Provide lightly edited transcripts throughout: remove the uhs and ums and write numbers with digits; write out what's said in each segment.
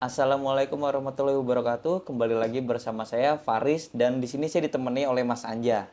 Assalamualaikum warahmatullahi wabarakatuh. Kembali lagi bersama saya Faris dan di sini saya ditemani oleh Mas Anja.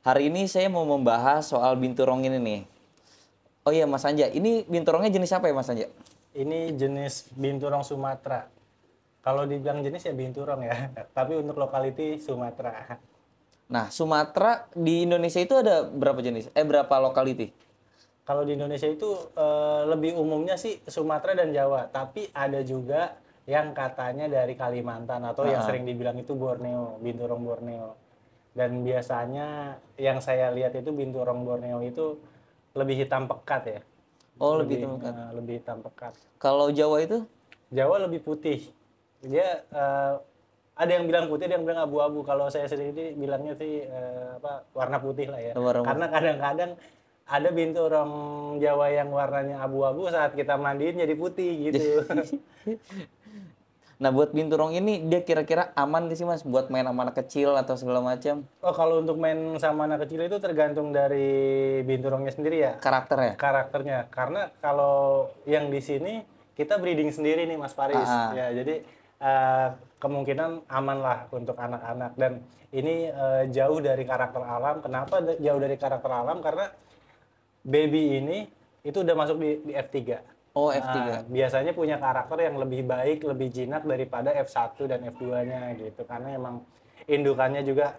Hari ini saya mau membahas soal binturong ini nih. Oh iya Mas Anja, ini binturongnya jenis apa ya Mas Anja? Ini jenis binturong Sumatera. Kalau dibilang jenis ya binturong ya, tapi untuk lokality Sumatera. Nah, Sumatera di Indonesia itu ada berapa jenis? Berapa lokality? Kalau di Indonesia itu lebih umumnya sih Sumatera dan Jawa, tapi ada juga yang katanya dari Kalimantan atau yang Ah, sering dibilang itu Borneo, binturong Borneo. Dan biasanya yang saya lihat itu binturong Borneo itu lebih hitam pekat ya, oh lebih lebih temukan. lebih hitam pekat. Kalau Jawa itu Jawa lebih putih. Dia ada yang bilang putih, ada yang bilang abu-abu. Kalau saya sendiri bilangnya sih warna putih lah ya. warna. Karena kadang-kadang ada binturong Jawa yang warnanya abu-abu saat kita mandiin jadi putih gitu. Nah, buat binturong ini dia kira-kira aman gak sih Mas buat main sama anak kecil atau segala macam? Oh, kalau untuk main sama anak kecil itu tergantung dari binturongnya sendiri ya, Karakter ya? karakternya. Karena kalau yang di sini kita breeding sendiri nih Mas Ah, Faris. ah. Ya, jadi kemungkinan aman lah untuk anak-anak dan ini jauh dari karakter alam. Kenapa jauh dari karakter alam? Karena baby ini itu udah masuk di F3. Oh, Nah, F3. biasanya punya karakter yang lebih baik, lebih jinak daripada F1 dan F2-nya gitu. Karena emang indukannya juga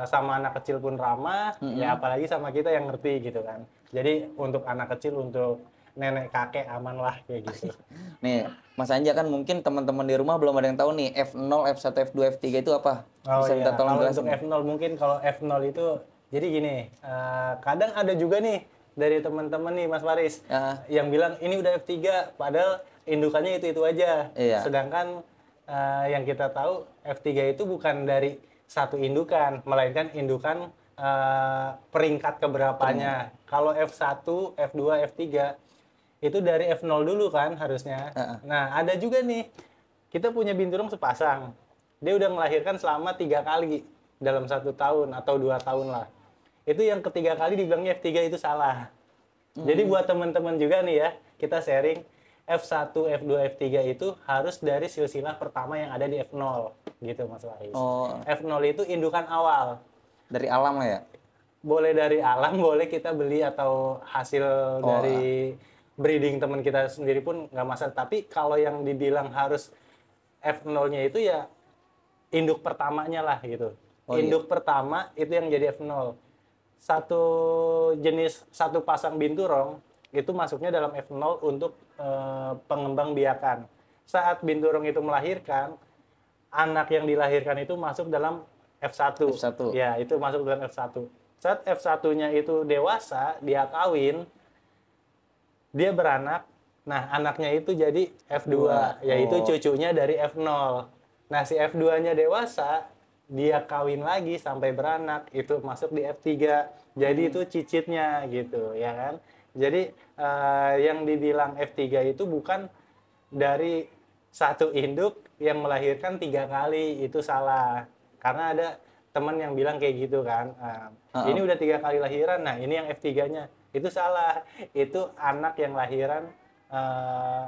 sama anak kecil pun ramah, ya Mm-mm. apalagi sama kita yang ngerti gitu kan. Jadi untuk anak kecil, untuk nenek kakek aman lah kayak gitu. Nih, Mas Anja kan mungkin teman-teman di rumah belum ada yang tahu nih F0, F1, F2, F3 itu apa? Oh Bisa minta iya, tolong kalau untuk jelasin nggak? F0 mungkin kalau F0 itu jadi gini, kadang ada juga nih dari teman-teman nih Mas Faris Ya, yang bilang ini udah F3 padahal indukannya itu aja. iya. Sedangkan yang kita tahu F3 itu bukan dari satu indukan, melainkan indukan peringkat Peringat. keberapanya. Kalau F1, F2, F3 itu dari F0 dulu kan harusnya. Heeh. Nah, ada juga nih, kita punya binturong sepasang. Dia udah melahirkan selama 3 kali dalam 1 tahun atau 2 tahun lah. Itu yang ketiga kali dibilangnya F3 itu salah. Jadi Hmm. buat teman-teman juga nih ya, kita sharing F1, F2, F3 itu harus dari silsilah pertama yang ada di F0 gitu Mas Wahis. Oh, F0 itu indukan awal. dari alam lah ya? Boleh dari alam, boleh kita beli atau hasil Oh, dari breeding teman kita sendiri pun nggak masalah. Tapi kalau yang dibilang harus F0-nya itu ya induk pertamanya lah gitu. oh iya. Induk pertama itu yang jadi F0. Satu jenis, satu pasang binturong itu masuknya dalam F0 untuk pengembang biakan. Saat binturong itu melahirkan, anak yang dilahirkan itu masuk dalam F1. F1. Ya, itu masuk dalam F1. Saat F1-nya itu dewasa, dia kawin, dia beranak. Nah, anaknya itu jadi F2, F2. yaitu Oh. cucunya dari F0. Nah, si F2-nya dewasa, dia kawin lagi sampai beranak, itu masuk di F3. Jadi Hmm. itu cicitnya gitu, ya kan? Jadi yang dibilang F3 itu bukan dari satu induk yang melahirkan 3 kali, itu salah. Karena ada teman yang bilang kayak gitu kan, ini Heeh. udah 3 kali lahiran, nah ini yang F3-nya. Itu salah. Itu anak yang lahiran eh,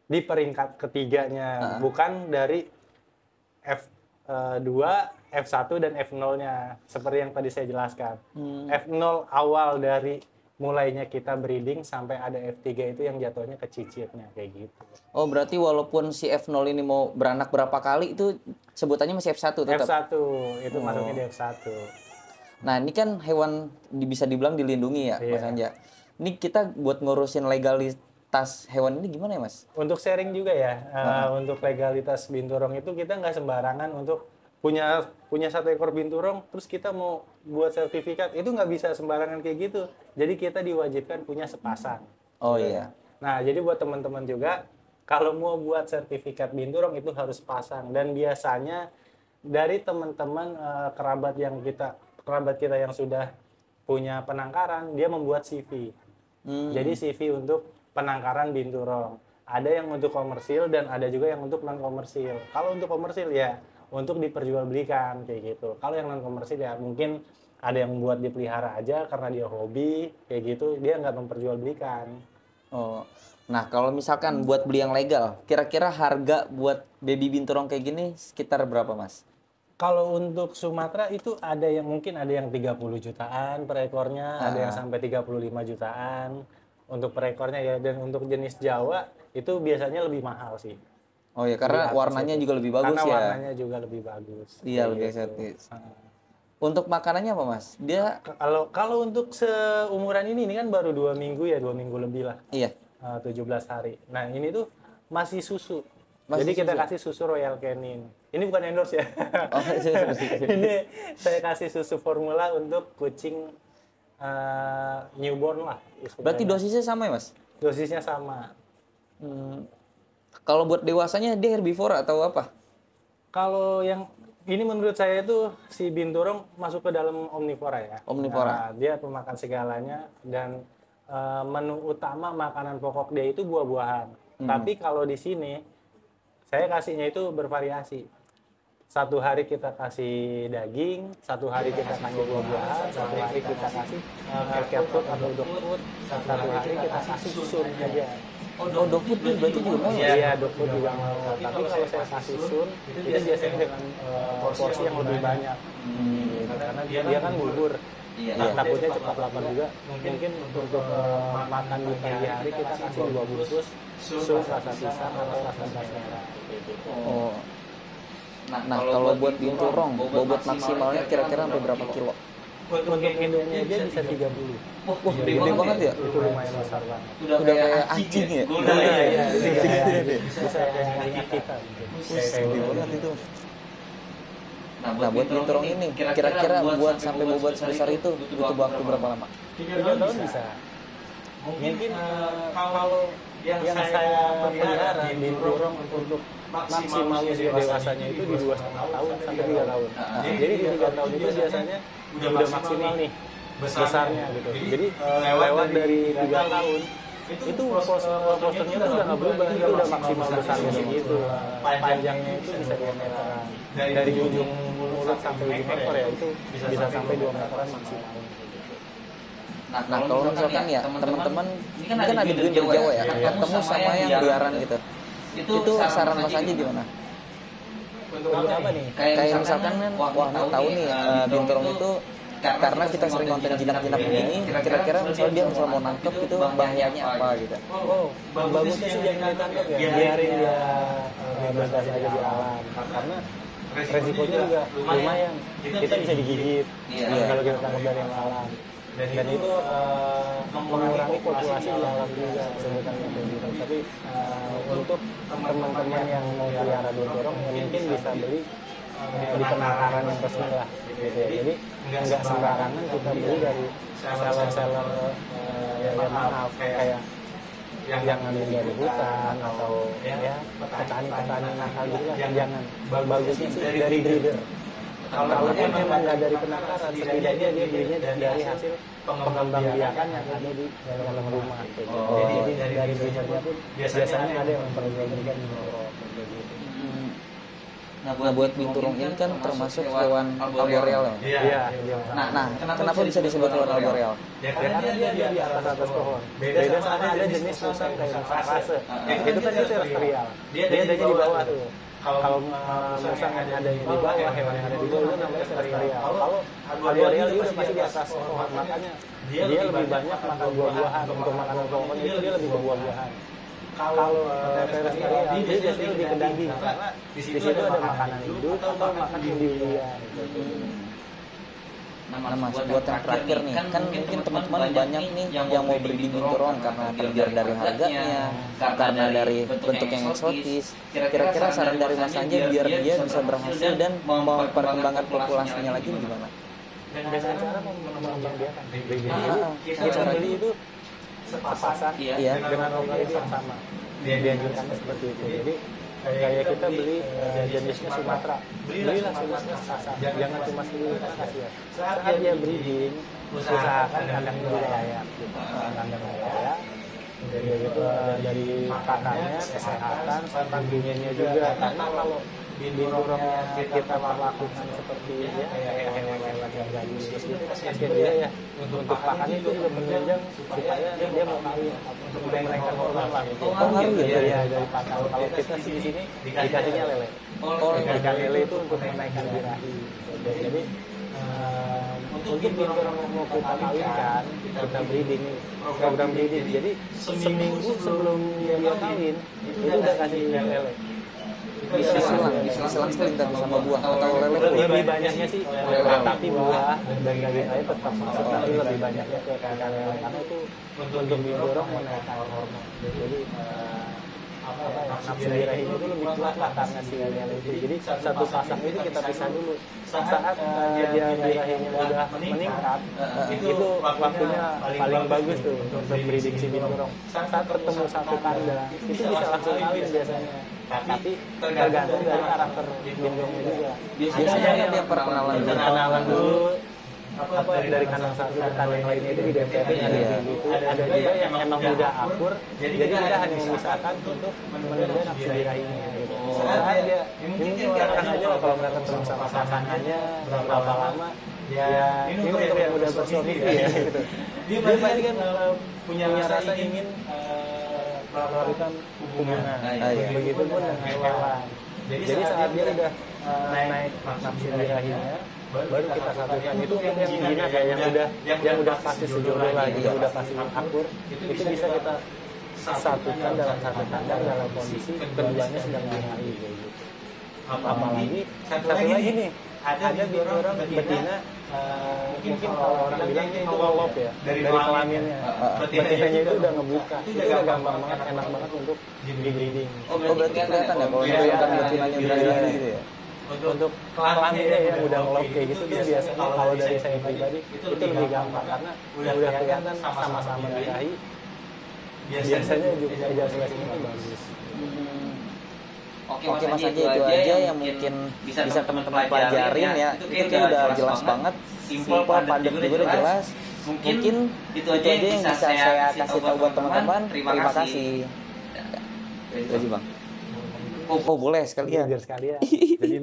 di peringkat ketiganya, Heeh. bukan dari F2, F1 dan F0-nya. Seperti yang tadi saya jelaskan. Hmm. F0 awal dari mulainya kita breeding sampai ada F3 itu yang jatuhnya ke cicitnya kayak gitu. Oh, berarti walaupun si F0 ini mau beranak berapa kali itu sebutannya masih F1 tetap. F1 itu masuknya Oh. di F1. Nah, ini kan hewan bisa dibilang dilindungi ya, Mas Iya. Anja. Ini kita buat ngurusin legalitas hewan ini gimana ya, Mas? Untuk sharing juga ya, Heeh. untuk legalitas binturong itu kita nggak sembarangan untuk punya punya 1 ekor binturong, terus kita mau buat sertifikat, itu nggak bisa sembarangan kayak gitu. Jadi kita diwajibkan punya sepasang, Oh gitu kan. iya. Nah, jadi buat teman-teman juga, kalau mau buat sertifikat binturong itu harus pasang. Dan biasanya dari teman-teman kerabat kita yang sudah punya penangkaran, dia membuat CV. Jadi Hmm. CV untuk penangkaran binturong. Ada yang untuk komersil dan ada juga yang untuk non komersil. Kalau untuk komersil ya untuk diperjualbelikan kayak gitu. Kalau yang non komersil ya mungkin ada yang buat dipelihara aja karena dia hobi kayak gitu, dia nggak memperjualbelikan. Oh. Nah, kalau misalkan buat beli yang legal, kira-kira harga buat baby binturong kayak gini sekitar berapa, Mas? Kalau untuk Sumatera itu ada yang mungkin ada yang 30 jutaan per ekornya, ada yang sampai 35 jutaan untuk per ekornya ya. Dan untuk jenis Jawa itu biasanya lebih mahal sih. Oh ya, karena warnanya juga lebih bagus Karena ya. warnanya juga lebih bagus. Iya, Kayak lebih gitu. estetis. Untuk makanannya apa, Mas? Dia Kalau untuk seumuran ini kan baru 2 minggu ya, 2 minggu lebih lah. iya. 17 hari. Nah, ini tuh masih susu. Masih Jadi kita susu? kasih susu Royal Canin. Ini bukan endorse ya. Oh, Ini saya kasih susu formula untuk kucing newborn lah istilahnya. berarti dosisnya sama ya, Mas? Dosisnya sama. Kalau buat dewasanya dia herbivora atau apa? Kalau yang ini menurut saya itu si binturong masuk ke dalam omnivora ya. Omnivora. Nah, dia pemakan segalanya dan menu utama makanan pokok dia itu buah-buahan. Tapi kalau di sini saya kasihnya itu bervariasi. Satu hari kita kasih daging, satu hari kita kasih buah-buahan, satu hari kita kasih cat food atau dog food, satu hari kita kasih sun aja. Oh, dog food dia berarti juga mau. Iya, dog food juga mau. Tapi kalau saya kasih sun, itu biasanya dengan porsi yang lebih banyak. Gitu. Karena dia kan bubur. Nah, takutnya cepat lapar juga. Mungkin untuk makan di pagi hari kita kasih 2 bungkus sun rasa pisang atau rasa merah. Oh. Nah, kalau buat binturong, bobot maksimalnya kira-kira sampai berapa kilo? Untuk induknya aja bisa 30. Wah, gede banget ya? Itu lumayan besar banget. Udah kayak anjing ya? Iya, bisa kayak anak kita. Gede banget itu. Nah, buat binturong ini, kira-kira buat sampai bobot sebesar itu butuh waktu berapa lama? 3 tahun bisa. Mungkin kalau yang saya pelihara binturong untuk maksimal usia dewasanya itu di 2,5 tahun sampai 3 tahun. Jadi di 3 tahun itu biasanya udah maksimal nih besarnya gitu. Jadi lewat dari 3 tahun itu posternya tuh udah nggak berubah, itu udah maksimal besarnya segitu. Panjangnya itu bisa 2 meteran. Dari ujung mulut sampai ujung ekor ya itu bisa sampai 2 meteran maksimal. Nah, kalau misalkan ya teman-teman, ini kan ada juga dari Jawa ya, ketemu sama yang liaran gitu. Itu saran Mas Anji gimana? Untuk apa nih? Kayak misalkan kan, wah mau tahu nih binturong itu karena kita sering nonton jinak-jinak begini, kira-kira misalnya dia misal mau nangkep gitu bahayanya apa gitu? Oh, bagusnya sih jangan ditangkap ya, biarin dia bebas aja di alam. Karena resikonya juga lumayan. Kita bisa digigit kalau kita tangkap dari yang alam. Dan itu mengurangi populasi di alam juga sebutannya begitu. Tapi untuk teman-teman yang mau pelihara binturong ya mungkin bisa beli di penangkaran yang resmi lah gitu ya. Jadi nggak sembarangan kita beli dari seller-seller yang maaf kayak yang ngambil dari hutan atau ya petani-petani nakal gitu lah. Jangan, bagusnya sih dari breeder. Kalaupun memang nggak dari penangkaran, setidaknya dia belinya dari hasil pengembang biakan yang ada di dalam rumah. Gitu. Jadi dari breedernya pun biasanya ada yang memperjualbelikan binturong kayak gitu. Nah, buat binturong ini kan termasuk hewan arboreal ya. Iya. Nah, kenapa bisa disebut hewan arboreal? Ya karena dia di atas pohon. Beda sama ada jenis musang kayak musang rase. Itu kan itu terrestrial. Dia adanya di bawah tuh. Kalau musang yang ada di bawah, hewan yang ada di bawah itu namanya terrestrial. Kalau arboreal dia udah pasti di atas pohon, makanya dia lebih banyak makan buah-buahan. Untuk makanan pokoknya itu dia lebih buah-buahan. Kalau terrestrial dia biasanya lebih ke daging karena di situ ada makanan hidup atau makan hiu-hiuan gitu. Nah, Mas, buat yang terakhir nih, kan mungkin teman-teman banyak nih yang mau breeding binturong karena tergiur dari harganya, karena dari bentuk yang eksotis. Kira-kira saran dari Mas Anji biar dia bisa berhasil dan memperkembangkan populasinya lagi gimana? Dengan cara mengembang biakan. Jadi kita beli itu sepasang dengan lokal itu yang sama. Dianjurkannya seperti itu. Jadi kayak kita beli jenisnya Sumatera, belilah Sumatera sepasang, jangan cuma sekali kasihan. Saat dia breeding, usahakan kandangnya juga layak, gitu. Kandang layak. Udah gitu dari pakannya, kesehatan, serta bunyinya juga. Karena kalau binturongnya kita perlakukan seperti ya kayak hewan-hewan yang gak lulus gitu kan kasihan dia ya. Untuk pakannya itu juga penunjang supaya dia mau kawin untuk menaikkan hormon lah gitu. Ya dari pakan. Kalau kita sih di sini dikasihnya lele. Ikan lele itu untuk menaikkan birahi. Jadi untuk binturong yang mau kita kawinkan, kita breeding, program breeding. Jadi seminggu sebelum dia kawin itu udah kasih lele. Bisa selang tapi sama buah atau lele full. Lebih banyaknya sih lele, tapi buah dan daging lain tetap masuk, tapi lebih banyaknya ke ikan lele karena itu untuk binturong menaikkan hormon. Jadi nafsu birahinya itu lebih kuat lah karena si lele itu. Jadi satu pasang itu kita pisah dulu. Saat dia birahinya udah meningkat, itu waktunya paling bagus tuh untuk breeding si binturong. Saat ketemu satu kandang, itu bisa langsung kawin biasanya. Tapi tergantung dari karakter binturongnya juga. Biasanya dia perkenalan dulu. Dari kandang satu ke kandang lainnya itu didempelin ada gitu. Ada juga yang emang udah akur, jadi kita hanya memisahkan untuk menunda nafsu birahinya gitu. Saat dia ini orang aja lah kalau mereka ketemu sama pasangannya berapa lama, ya ini untuk yang udah bersuami ya gitu. Dia pasti kan punya rasa ingin melakukan hubungan. Begitu pun dengan hewan. Jadi saat dia udah naik nafsu birahinya, baru kita satukan. Itu untuk yang jinak ya, yang udah pasti sejodoh lah, yang udah pasti akur, itu bisa kita satukan dalam satu kandang dalam kondisi keduanya sedang birahi gitu. Apalagi satu lagi nih, ada binturong betina, mungkin kalau orang bilangnya itu ngelop ya, dari kelaminnya, betinanya itu udah ngebuka, itu udah gampang banget, enak banget untuk di breeding. Oh berarti kelihatan ya kalau misalkan betinanya birahi gitu ya. Untuk kelaminnya yang udah ngelop kayak gitu dia biasanya kalau dari saya pribadi itu lebih gampang karena udah kelihatan sama-sama birahi. Biasanya juga ejakulasinya itu bagus. Oke Mas Anja, itu aja yang mungkin bisa teman-teman pelajarin ya. Itu kayak udah jelas banget, simple, padat juga udah jelas. Mungkin itu aja yang bisa saya kasih tahu buat teman-teman. Terima kasih. Terima kasih Bang. Oh boleh sekalian. Biar sekalian. Jadi